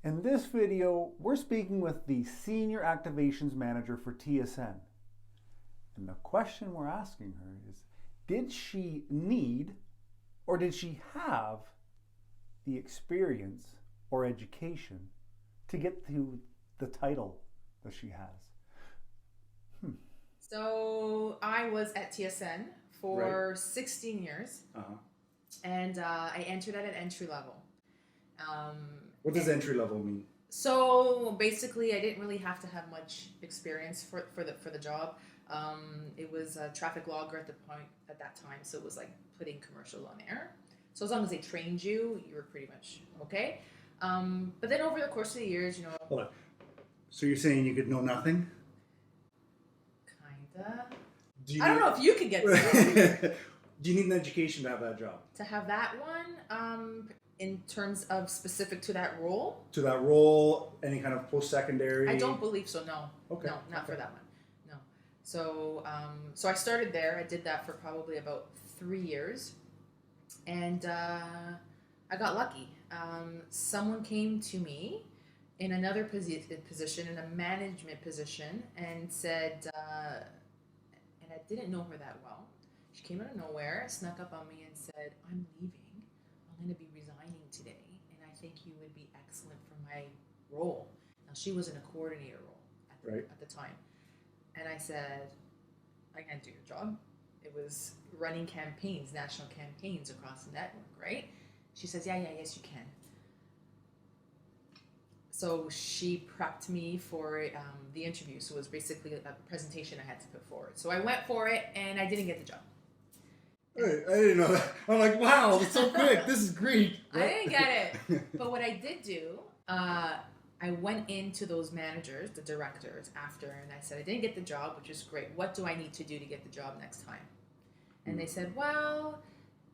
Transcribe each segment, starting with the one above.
In this video, we're speaking with the Senior Activations Manager for TSN. And the question we're asking her is, did she need or did she have the experience or education to get to the title that she has? So I was at TSN for 16 years, and I entered at an entry level. What does entry level mean? So basically, I didn't really have to have much experience for the job. It was a traffic logger at that time, so it was like putting commercial on air. So as long as they trained you, you were pretty much okay. But then over the course of the years, Hold on. So you're saying you could know nothing? Kinda. I don't know if you could get that. Do you need an education to have that job? To have that one, in terms of specific to that role? To that role, any kind of post-secondary? I don't believe so, no. Okay. No, not for that one. No. So I started there. I did that for probably about 3 years. And I got lucky. Someone came to me in another position, in a management position, and said, and I didn't know her that well. She came out of nowhere, snuck up on me and said, "I'm leaving. I'm going to be resigning today, and I think you would be excellent for my role." Now, she was in a coordinator role at the time. And I said, "I can't do your job." It was running campaigns, national campaigns across the network, right? She says, yes, you can. So she prepped me for the interview. So it was basically a presentation I had to put forward. So I went for it, and I didn't get the job. Hey, I didn't know that. I'm like, wow, it's so quick. This is great. I didn't get it. But what I did do, I went into those managers, the directors, after, and I said, I didn't get the job, which is great. What do I need to do to get the job next time? And they said, well,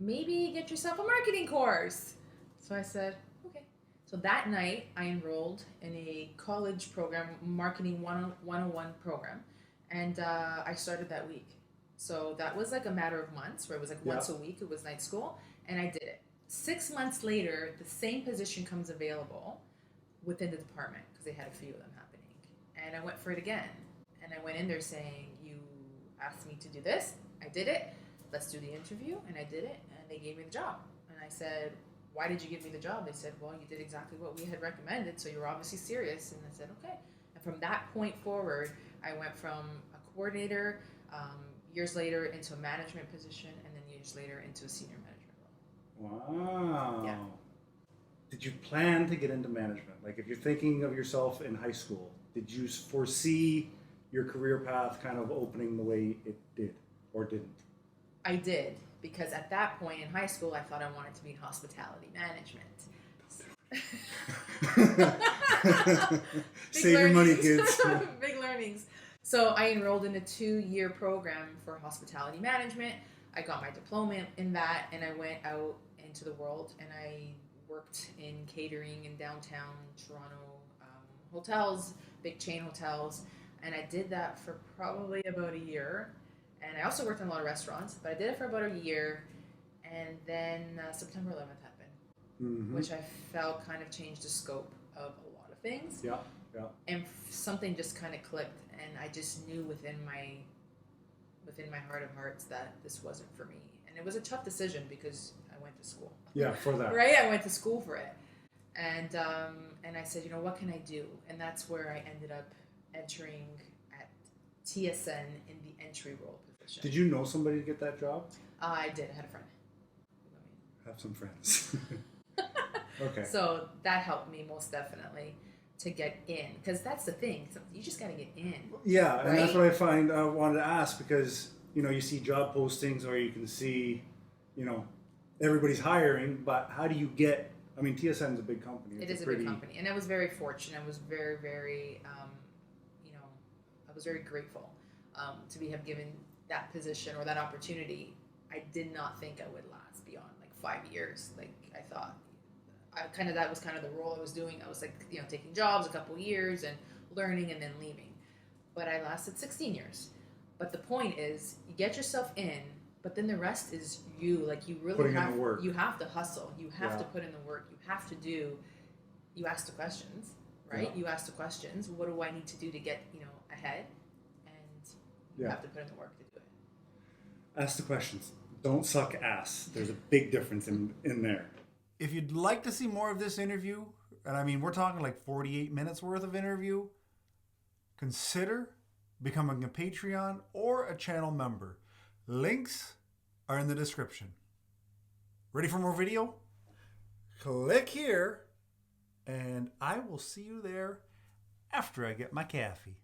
maybe get yourself a marketing course. So I said, okay. So that night, I enrolled in a college program, Marketing 101 program, and I started that week. So that was like a matter of months, where it was like once a week, it was night school, and I did it. 6 months later, the same position comes available within the department, because they had a few of them happening. And I went for it again. And I went in there saying, you asked me to do this, I did it, let's do the interview, and I did it, and they gave me the job. And I said, why did you give me the job? They said, well, you did exactly what we had recommended, so you're obviously serious. And I said, okay. And from that point forward, I went from a coordinator, years later into a management position, and then years later into a senior management role. Wow. Yeah. Did you plan to get into management? Like, if you're thinking of yourself in high school, did you foresee your career path kind of opening the way it did, or didn't? I did, because at that point in high school, I thought I wanted to be in hospitality management. Save your money, kids. Big learnings. So I enrolled in a 2-year program for hospitality management. I got my diploma in that, and I went out into the world, and I worked in catering in downtown Toronto, hotels, big chain hotels, and I did that for probably about a year. And I also worked in a lot of restaurants, but I did it for about a year, and then September 11th happened, which I felt kind of changed the scope of a lot of things. Yeah. And something just kind of clicked, and I just knew within my heart of hearts that this wasn't for me. And it was a tough decision, because I went to school. Yeah, for that. Right? I went to school for it. And I said, what can I do? And that's where I ended up entering at TSN in the entry role position. Did you know somebody to get that job? I did. I had a friend. Have some friends. Okay. So that helped me most definitely to get in, because that's the thing. You just got to get in. Yeah, right? And that's what I wanted to ask, because you see job postings, or you can see, everybody's hiring, but how do you get? I mean, TSN is a big company. It is a big company, and I was very fortunate. I was very, very, I was very grateful to have given that position or that opportunity. I did not think I would last beyond like 5 years. Like I thought, that was kind of the role I was doing. I was like, taking jobs a couple years and learning and then leaving. But I lasted 16 years. But the point is, you get yourself in, but then the rest is you. Like you really Putting in the work. You have to hustle. You have to put in the work. You have to do you ask the questions, right? Yeah. You ask the questions. What do I need to do to get, ahead? And you have to put in the work to do it. Ask the questions. Don't suck ass. There's a big difference in there. If you'd like to see more of this interview, and I mean, we're talking like 48 minutes worth of interview, consider becoming a Patreon or a channel member. Links are in the description. Ready for more video? Click here, and I will see you there after I get my coffee.